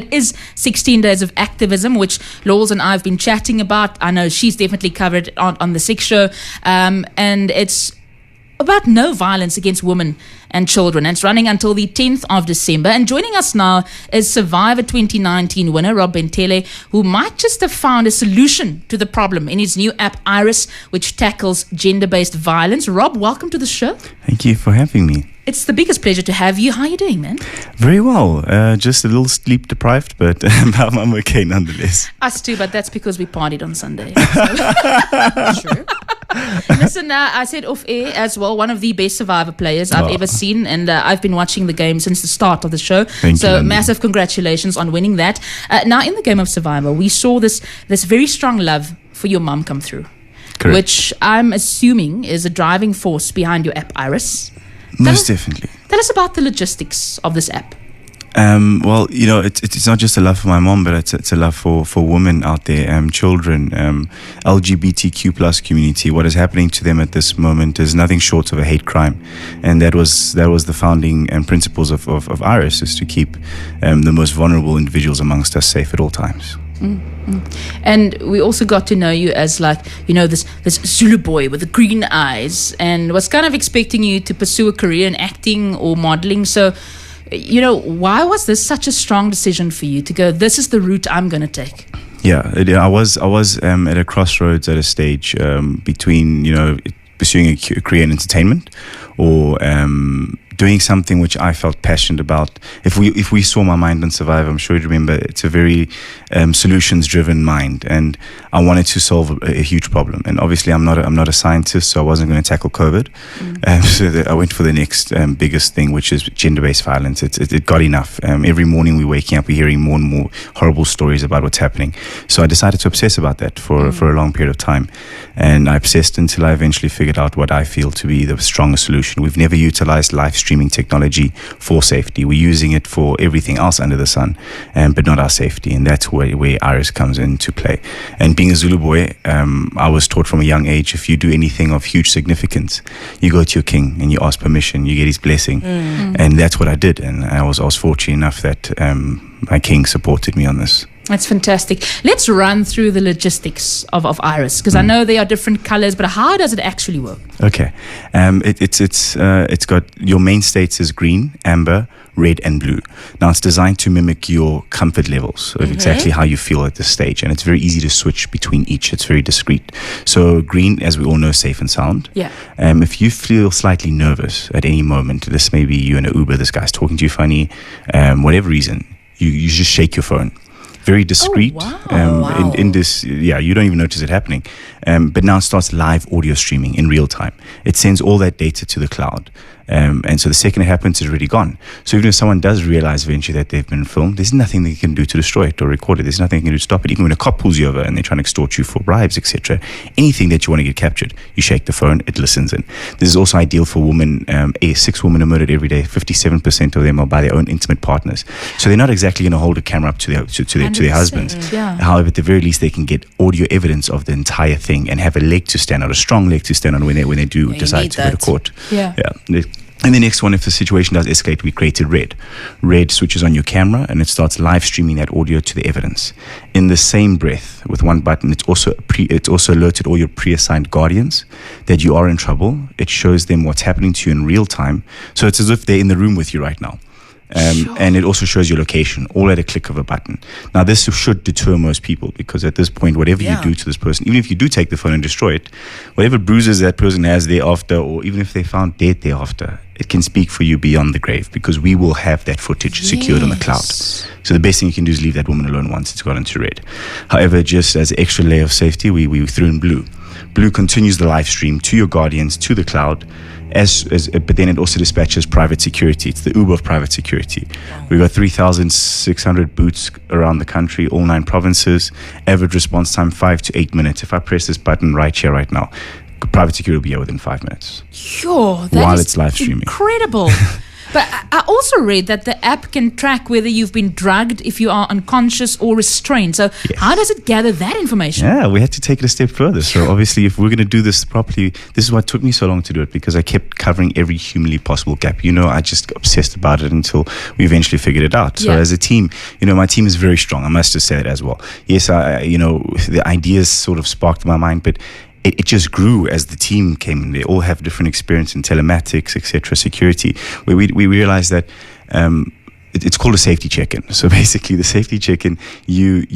It is 16 days of activism, which Laws and I have been chatting about. I know she's definitely covered it on the Six Show. And it's about no violence against women and children. And it's running until the 10th of December. And joining us now is Survivor 2019 winner Rob Benetele, who might just have found a solution to the problem in his new app, eyerus, which tackles gender-based violence. Rob, welcome to the show. Thank you for having me. It's the biggest pleasure to have you. How are you doing, man? Very well. Just a little sleep deprived, but I'm okay nonetheless. Us too, but that's because we partied on Sunday. True. Listen, I said off air as well, one of the best Survivor players I've ever seen, and I've been watching the game since the start of the show. Thank you, massive congratulations on winning that. Now, in the game of Survivor, we saw this very strong love for your mum come through. Correct. Which I'm assuming is a driving force behind your app, eyerus. Most definitely. Tell us about the logistics of this app. Well, you know, it's not just a love for my mom, but it's a love for women out there, children, LGBTQ plus community. What is happening to them at this moment is nothing short of a hate crime, and that was the founding principles of eyerus, is to keep the most vulnerable individuals amongst us safe at all times. And we also got to know you as, like, you know, this Zulu boy with the green eyes, and was kind of expecting you to pursue a career in acting or modeling. So, you know, why was this such a strong decision for you to go, this is the route I'm going to take? Yeah, I was at a crossroads at a stage between, you know, pursuing a career in entertainment or doing something which I felt passionate about. If we saw my mind on Survivor, I'm sure you'd remember, it's a very solutions-driven mind, and I wanted to solve a huge problem. And obviously, I'm not a scientist, so I wasn't going to tackle COVID. So I went for the next biggest thing, which is gender-based violence. It got enough. Every morning we're waking up, we're hearing more and more horrible stories about what's happening. So I decided to obsess about that for a long period of time, and I obsessed until I eventually figured out what I feel to be the strongest solution. We've never utilized live streaming technology for safety. We're using it for everything else under the sun, but not our safety, and that's where eyerus comes into play. And being a Zulu boy, I was taught from a young age, if you do anything of huge significance, you go to your king and you ask permission, you get his blessing, and that's what I did. And I was fortunate enough that my king supported me on this. That's fantastic. Let's run through the logistics of eyerus, because I know there are different colors, but how does it actually work? Okay, it's got your main states is green, amber, red, and blue. Now it's designed to mimic your comfort levels of exactly how you feel at this stage, and it's very easy to switch between each. It's very discreet. So green, as we all know, safe and sound. Yeah. If you feel slightly nervous at any moment, this may be you in an Uber, this guy's talking to you funny, whatever reason, you just shake your phone. Very discreet. In this, you don't even notice it happening. But now it starts live audio streaming in real time. It sends all that data to the cloud. And so the second it happens, it's already gone. So even if someone does realize eventually that they've been filmed, there's nothing they can do to destroy it or record it. There's nothing they can do to stop it. Even when a cop pulls you over and they're trying to extort you for bribes, etc., anything that you want to get captured, you shake the phone, it listens in. This is also ideal for women. 6 women are murdered every day. 57% of them are by their own intimate partners. So they're not exactly going to hold a camera up to their husbands. Yeah. However, at the very least, they can get audio evidence of the entire thing and have a leg to stand on, a strong leg to stand on when they do decide to go to court. Yeah. And the next one, if the situation does escalate, we created red. Red switches on your camera and it starts live streaming that audio to the evidence. In the same breath, with one button, it's also alerted all your pre-assigned guardians that you are in trouble. It shows them what's happening to you in real time. So it's as if they're in the room with you right now. And it also shows your location, all at a click of a button. Now, this should deter most people, because at this point, whatever you do to this person, even if you do take the phone and destroy it, whatever bruises that person has thereafter, or even if they found dead thereafter, it can speak for you beyond the grave, because we will have that footage secured on the cloud. So the best thing you can do is leave that woman alone once it's got into red. However, just as an extra layer of safety, we threw in blue. Blue continues the live stream to your guardians, to the cloud, but then it also dispatches private security. It's the Uber of private security. We've got 3,600 boots around the country, all 9 provinces. Average response time 5 to 8 minutes. If I press this button right here, right now, private security will be here within 5 minutes. Sure, while it's live streaming. Incredible. But I also read that the app can track whether you've been drugged, if you are unconscious or restrained. So how does it gather that information? Yeah, we had to take it a step further. So obviously, if we're going to do this properly, this is what took me so long to do it, because I kept covering every humanly possible gap. I just got obsessed about it until we eventually figured it out. So as a team, my team is very strong. I must just say that as well. Yes, the ideas sort of sparked in my mind, but it just grew as the team came in. They all have different experience in telematics, etc., security. We realized that it's called a safety check-in. So basically, the safety check-in, you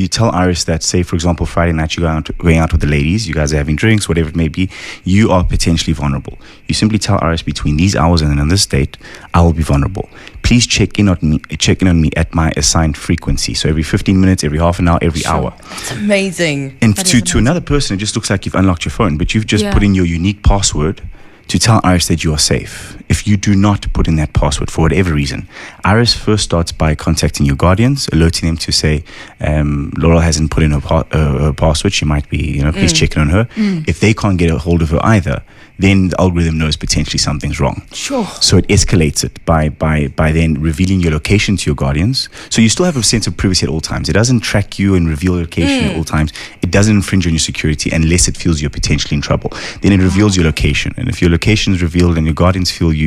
tell eyerus that, say, for example, Friday night you're going out with the ladies, you guys are having drinks, whatever it may be, you are potentially vulnerable. You simply tell eyerus, between these hours and on this date, I will be vulnerable. Please check in on me at my assigned frequency. So every 15 minutes, every half an hour, every hour. That's amazing. And to another person, it just looks like you've unlocked your phone, but you've just put in your unique password to tell eyerus that you are safe. If you do not put in that password for whatever reason, eyerus first starts by contacting your guardians, alerting them to say, Laurel hasn't put in her password. She might be, please check in on her. If they can't get a hold of her either, then the algorithm knows potentially something's wrong. Sure. So it escalates it by then revealing your location to your guardians. So you still have a sense of privacy at all times. It doesn't track you and reveal your location at all times. It doesn't infringe on your security unless it feels you're potentially in trouble. Then it reveals your location. And if your location is revealed and your guardians feel you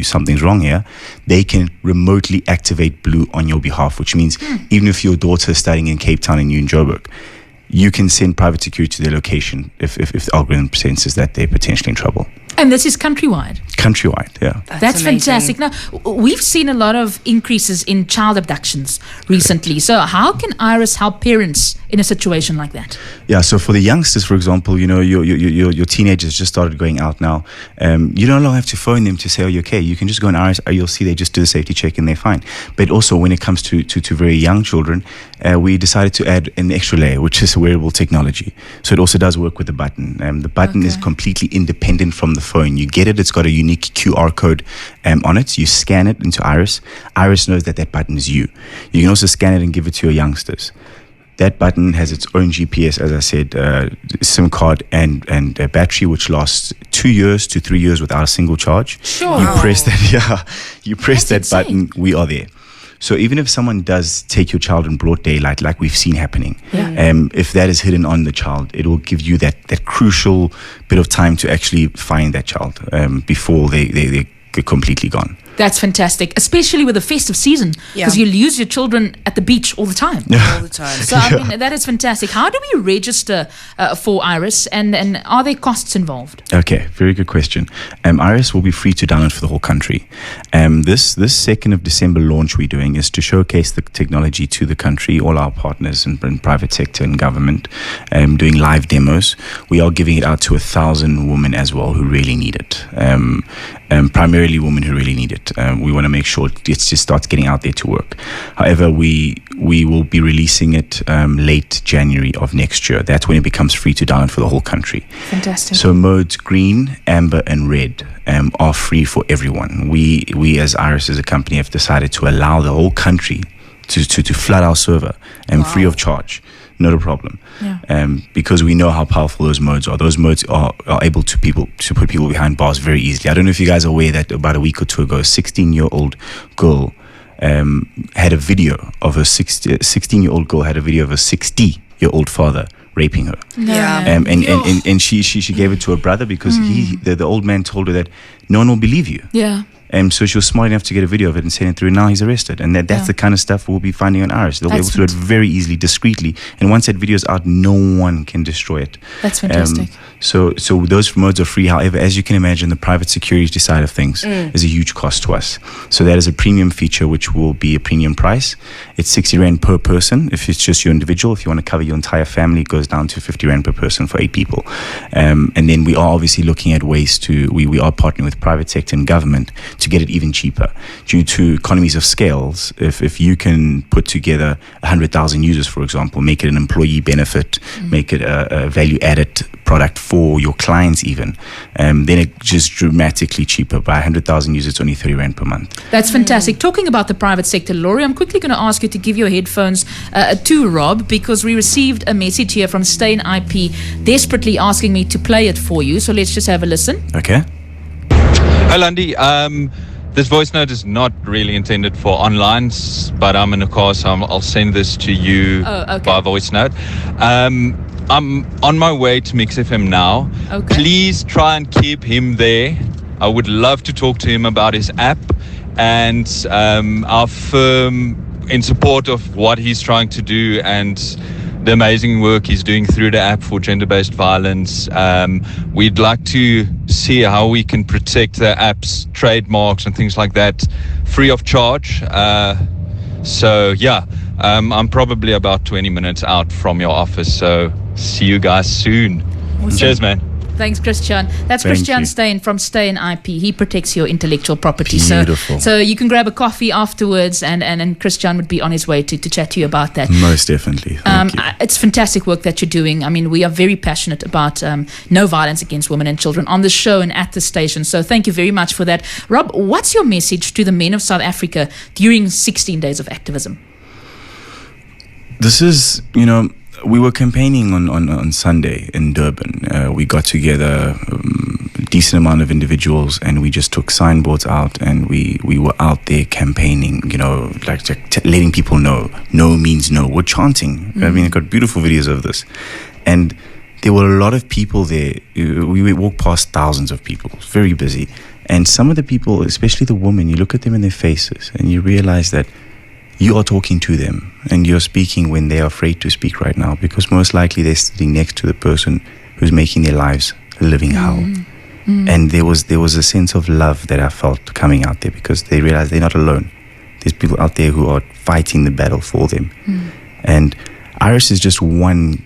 something's wrong here, they can remotely activate Blue on your behalf, which means even if your daughter is studying in Cape Town and you in Joburg, you can send private security to their location if the algorithm senses that they're potentially in trouble. And this is countrywide? Countrywide, yeah. That's fantastic. Now, we've seen a lot of increases in child abductions recently. So how can eyerus help parents in a situation like that? Yeah, so for the youngsters, for example, your teenagers just started going out now. You no longer have to phone them to say, oh, you're okay. You can just go on eyerus. You'll see they just do the safety check and they're fine. But also when it comes to very young children, we decided to add an extra layer, which is Wearable Technology. So it also does work with the button. The button is completely independent from the phone. You get it. It's got a unique QR code on it. You scan it into eyerus. Eyerus knows that button is you. You can also scan it and give it to your youngsters. That button has its own GPS, as I said, SIM card and a battery, which lasts 2 years to 3 years without a single charge. Sure. You press that, you press that button, we are there. So even if someone does take your child in broad daylight, like we've seen happening, if that is hidden on the child, it will give you that crucial bit of time to actually find that child before they're completely gone. That's fantastic, especially with the festive season, because you'll use your children at the beach all the time. All the time. So, I mean, that is fantastic. How do we register for eyerus, and are there costs involved? Okay, very good question. eyerus will be free to download for the whole country. This 2nd of December launch we're doing is to showcase the technology to the country, all our partners in private sector and government, doing live demos. We are giving it out to 1,000 women as well who really need it. Primarily women who really need it. We want to make sure it just starts getting out there to work. However, we will be releasing it late January of next year. That's when it becomes free to download for the whole country. Fantastic. So modes green, amber, and red are free for everyone. We as eyerus as a company have decided to allow the whole country to flood our server free of charge. Not a problem. Because we know how powerful those modes are. Those modes are able to put people behind bars very easily. I don't know if you guys are aware that about a week or two ago, a 16-year-old girl had a video of a 16-year-old girl had a video of a 60-year-old father raping her. And she gave it to her brother because the old man told her that no one will believe you. So she was smart enough to get a video of it and send it through. And now he's arrested. And that's the kind of stuff we'll be finding on eyerus. They'll be able to do it very easily, discreetly. And once that video is out, no one can destroy it. That's fantastic. So those modes are free. However, as you can imagine, the private security side of things is a huge cost to us. So that is a premium feature, which will be a premium price. It's 60 Rand per person if it's just your individual. If you want to cover your entire family, it goes down to 50 Rand per person for 8 people. And then we are obviously looking at ways we are partnering with private sector and government to get it even cheaper due to economies of scales. If you can put together 100,000 users, for example, make it an employee benefit, make it a value-added product for your clients even, then it just dramatically cheaper. By 100,000 users, it's only 30 Rand per month. That's fantastic. Talking about the private sector, Laurie, I'm quickly going to ask you to give your headphones to Rob, because we received a message here from Stain IP desperately asking me to play it for you. So let's just have a listen. Okay. Hi, Lundy. This voice note is not really intended for online, but I'm in a car, so I'll send this to you by voice note. I'm on my way to Mix FM now. Okay. Please try and keep him there. I would love to talk to him about his app and our firm in support of what he's trying to do and the amazing work he's doing through the app for gender-based violence. We'd like to see how we can protect the app's trademarks and things like that free of charge. I'm probably about 20 minutes out from your office, so see you guys soon. Awesome. Cheers, man. Thanks, Christian. That's Thank Christian you. Steyn from Steyn IP. He protects your intellectual property. Beautiful. So you can grab a coffee afterwards, and Christian would be on his way to chat to you about that. Most definitely. Thank you. It's fantastic work that you're doing. I mean, we are very passionate about no violence against women and children on the show and at the station. So thank you very much for that. Rob, what's your message to the men of South Africa during 16 days of activism? This is, we were campaigning on Sunday in Durban. We got together a decent amount of individuals, and we just took signboards out, and we were out there campaigning, letting people know. No means no. We're chanting. I mean, I got beautiful videos of this. And there were a lot of people there. We walked past thousands of people. It was very busy. And some of the people, especially the women, you look at them in their faces, and you realize that you are talking to them and you're speaking when they are afraid to speak right now, because most likely they're sitting next to the person who's making their lives a living hell. And there was a sense of love that I felt coming out there, because they realize they're not alone. There's people out there who are fighting the battle for them. And eyerus is just one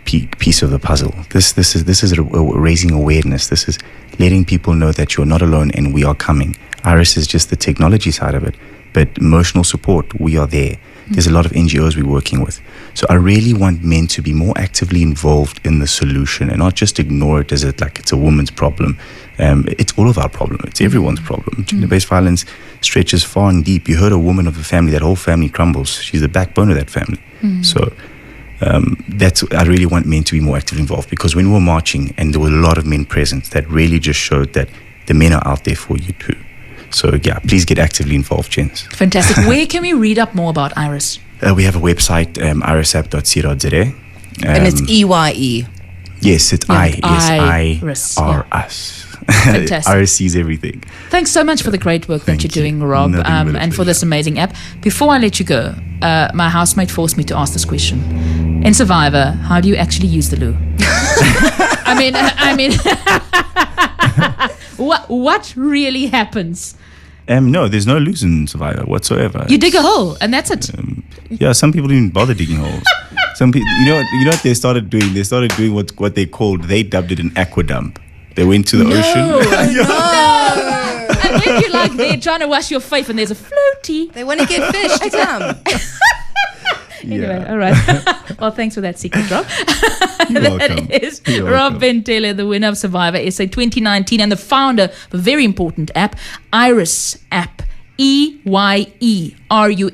piece of the puzzle. This is raising awareness. This is letting people know that you're not alone and we are coming. eyerus is just the technology side of it. But emotional support, we are there. There's a lot of NGOs we're working with. So I really want men to be more actively involved in the solution and not just ignore it as it's a woman's problem. It's all of our problem. It's everyone's problem. Gender-based violence stretches far and deep. You hurt a woman of a family, that whole family crumbles. She's the backbone of that family. So I really want men to be more actively involved, because when we were marching and there were a lot of men present, that really just showed that the men are out there for you too. So please get actively involved, gents. Fantastic. Where can we read up more about eyerus? We have a website, eyerusapp.co.za. And it's EYE. Yes, it's eyerus. eyerus. Fantastic. eyerus sees everything. Thanks so much for the great work that you're doing, Rob, Nothing but a and for pleasure. this amazing app. Before I let you go, my housemate forced me to ask this question. In Survivor, how do you actually use the loo? I mean, what really happens? No, there's no loose in Survivor whatsoever. You dig a hole, and that's it. Some people didn't bother digging holes. Some people, you know what they started doing? They started doing what they dubbed it an aqua dump. They went to the ocean. And then you're like there trying to wash your face, and there's a floaty. They want to get fish to come. Anyway, all right. Well, thanks for that secret, Rob. You're welcome. That is You're Rob welcome. Bentele, the winner of Survivor SA 2019 and the founder of a very important app, eyerus app. EYERUS.